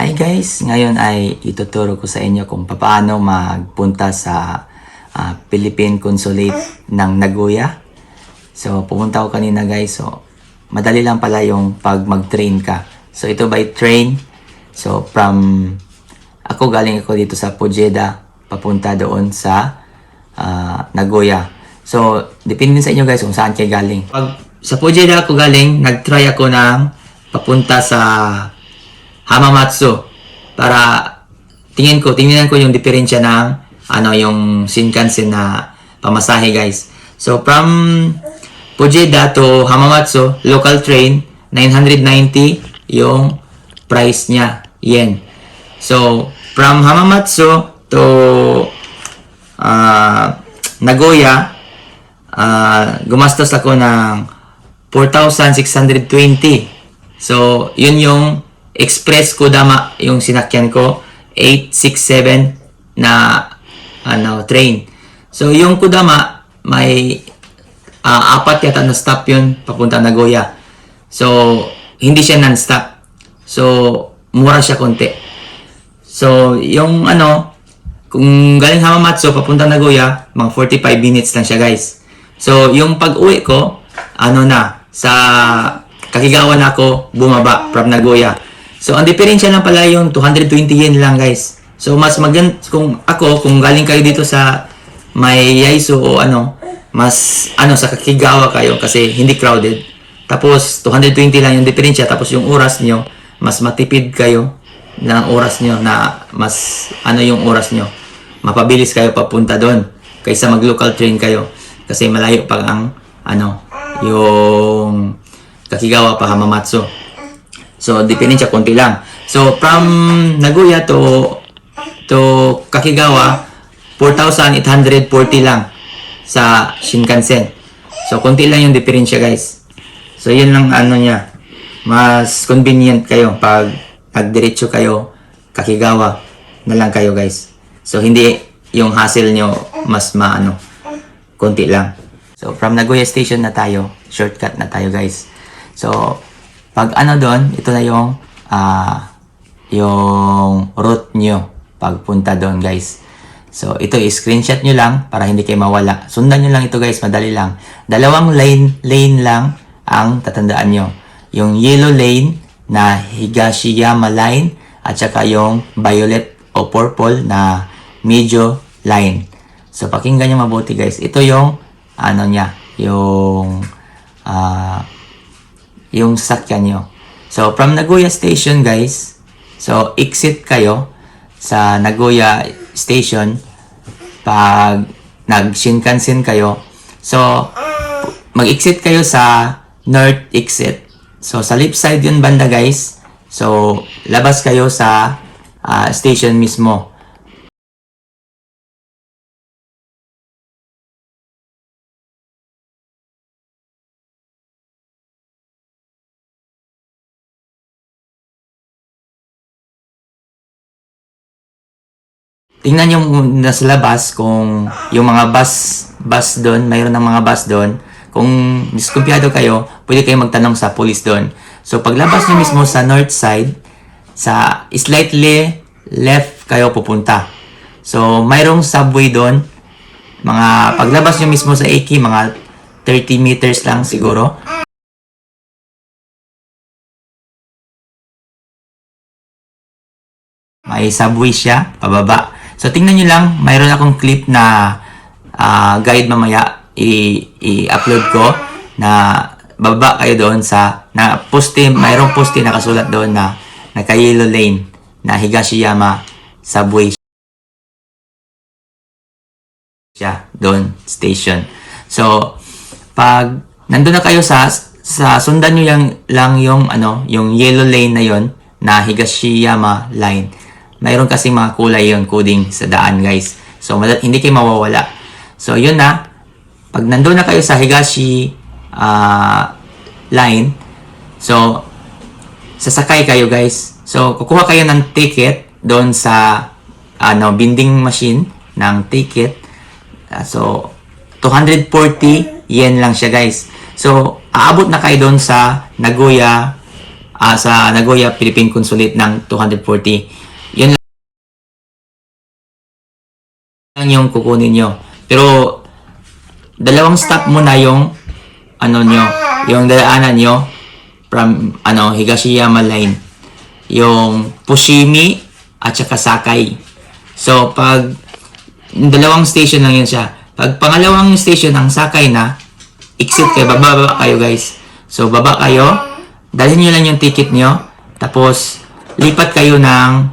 Hi guys! Ngayon ay ituturo ko sa inyo kung paano magpunta sa Philippine Consulate ng Nagoya. So, pumunta ko kanina guys. So, madali lang pala yung pag mag-train ka. So, ito by train. So, galing ako dito sa Pujeda, papunta doon sa Nagoya. So, depende sa inyo guys kung saan kayo galing. Pag sa Pujeda ako galing, nag-try ako ng papunta sa Hamamatsu para tingnan ko yung diferensya ng yung Shinkansen na pamasahe guys. So from Pujeda to Hamamatsu local train 990 yung price niya, yen. So from Hamamatsu to Nagoya gumastos ako ng 4,620. So yun yung Express Kodama yung sinakyan ko, 867 na train. So yung Kodama may apat yata na stop yun papunta Nagoya. So hindi siya non-stop. So mura siya konti. So yung kung galing Hamamatsu papunta Nagoya, mga 45 minutes lang siya guys. So yung pag-uwi ko, sa Kakigawa na ako bumaba from Nagoya. So, ang diferensya lang pala yung 220 yen lang, guys. So, mas maganda kung galing kayo dito sa may Yaiso o mas sa Kakigawa kayo kasi hindi crowded. Tapos, 220 lang yung diferensya. Tapos, yung oras nyo, mas matipid kayo ng oras nyo na mas, yung oras nyo. Mapabilis kayo papunta doon kaysa mag-local train kayo. Kasi malayo pa ang, yung Kakigawa pa Hamamatsu. So, depende siya konti lang. So, from Nagoya to Kakigawa, 4,840 lang sa Shinkansen. So, konti lang yung diferensya, guys. So, yun lang niya. Mas convenient kayo pag nagdiretso kayo, Kakigawa na lang kayo, guys. So, hindi yung hassle nyo mas konti lang. So, from Nagoya Station na tayo. Shortcut na tayo, guys. So, pag doon, ito na yung route nyo pagpunta doon guys. So, ito i-screenshot nyo lang para hindi kayo mawala. Sundan nyo lang ito guys, madali lang. Dalawang lane lang ang tatandaan nyo. Yung yellow lane na Higashiyama line at saka yung violet o purple na Meijō line. So, pakinggan nyo mabuti guys. Ito yung yung sasakyan nyo. So, from Nagoya Station, guys, so, exit kayo sa Nagoya Station pag nag-Shinkansen kayo. So, mag-exit kayo sa North Exit. So, sa left side yun banda, guys. So, labas kayo sa station mismo. Tingnan nyo muna sa labas kung yung mga bus doon, mayroon ng mga bus doon. Kung diskumpiyado kayo, pwede kayo magtanong sa police doon. So, paglabas nyo mismo sa north side, sa slightly left kayo pupunta. So, mayroong subway doon. Paglabas nyo mismo sa Eki, mga 30 meters lang siguro. May subway siya, pababa. So, tingnan nyo lang, mayroon akong clip na guide mamaya i-upload ko na bababa kayo doon mayroong poste nakasulat doon na naka-yellow lane na Higashiyama subway siya doon, station. So, pag nandun na kayo sa sundan nyo lang yung yellow lane na yon na Higashiyama line. Mayroon kasi mga kulay yung coding sa daan guys. So, hindi kayo mawawala. So, yun na. Pag nandun na kayo sa Higashi line, so, sasakay kayo guys. So, kukuha kayo ng ticket doon sa vending machine ng ticket. So, 240 yen lang siya guys. So, aabot na kayo doon sa Nagoya sa Nagoya Philippine Consulate ng 240. Yun lang yung kukunin nyo. Pero dalawang stop muna yung yung dadaanan nyo from Higashiyama Line. Yung Fushimi at saka Sakai. So pag dalawang station lang yun siya. Pag pangalawang station ang Sakai na, exit kayo, baba kayo guys. So baba kayo, dalhin nyo lang yung ticket nyo, tapos lipat kayo ng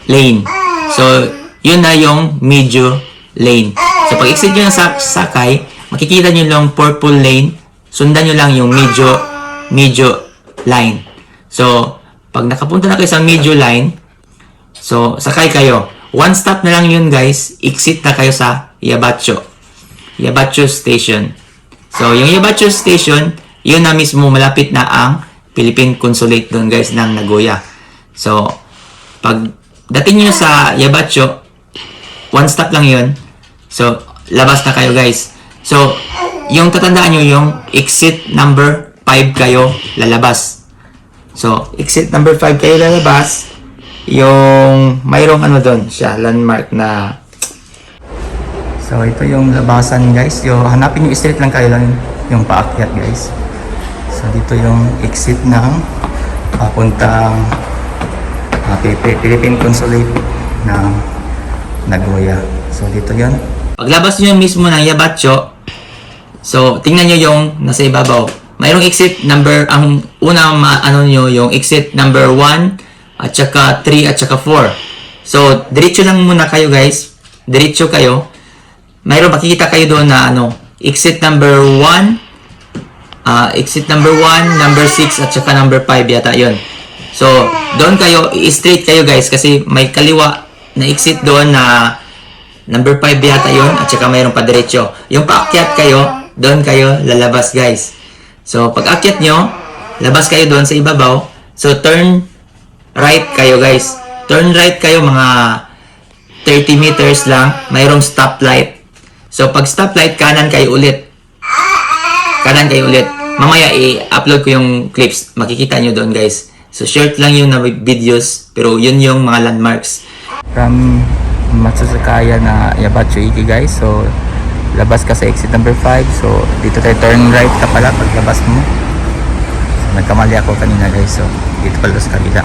lane. So yun na yung medyo lane. So pag exit nyo ng Sakai, makikita nyo lang purple lane, sundan nyo lang yung medyo line. So pag nakapunta na kayo sa medyo line, so sakay kayo. One stop na lang yun guys, exit na kayo sa Yabacho Station. So yung Yabacho Station, yun na mismo malapit na ang Philippine Consulate doon guys ng Nagoya. So pag dating nyo sa Yabacho, one stop lang yun. So labas na kayo guys. So yung tatandaan nyo, yung exit number 5 kayo lalabas. So exit number 5 kayo lalabas. Yung mayroong doon siya, landmark na. So ito yung labasan guys. Yung hanapin yung street lang kayo lang yung paakyat guys. So dito yung exit ng papuntang Philippine Consulate ng Nagoya. So dito yon. Paglabas nyo mismo ng Yabacho, so tingnan nyo yung nasa ibabaw. Mayroong exit number, ang unang nyo, yung exit number 1 at saka 3 at saka 4. So diretso lang muna kayo guys. Diretso kayo. Mayroon makikita kayo doon na exit number 1, exit number 1, number 6 at saka number 5 yata yon. So doon kayo, i-straight kayo guys kasi may kaliwa na exit doon na number 5 yata yon at saka mayroon pa diretso. Yung paakyat kayo, doon kayo lalabas guys. So pag akyat nyo, labas kayo doon sa ibabaw. So turn right kayo guys. Turn right kayo mga 30 meters lang. Mayroong stoplight. So pag stoplight, kanan kayo ulit. Kanan kayo ulit. Mamaya i-upload ko yung clips. Makikita nyo doon guys. So short lang yung na videos. Pero yun yung mga landmarks. From Matsusakaya na Yabacho Iki guys. So labas ka sa exit number 5. So dito tayo turn right ka pala paglabas mo. So, nagkamali ako kanina guys. So dito pala sa kabila.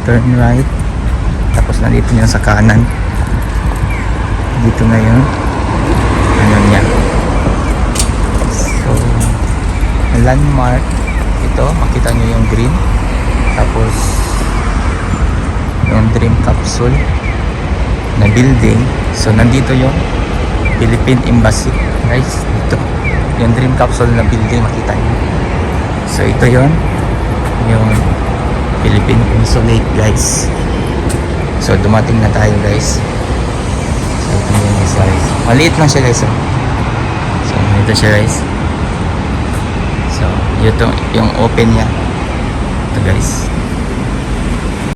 Turn right. Tapos nandito nyo sa kanan. Dito na yun. Niya. So landmark ito, makita nyo yung green. Tapos yung dream capsule na building. So nandito yung Philippine Embassy guys. Ito yung dream capsule na building, makita nyo. So ito yon yung Philippine Consulate guys. So dumating na tayo guys. So ito yung guys. Maliit lang siya guys. So ito siya guys. So ito yung open niya. Ito guys.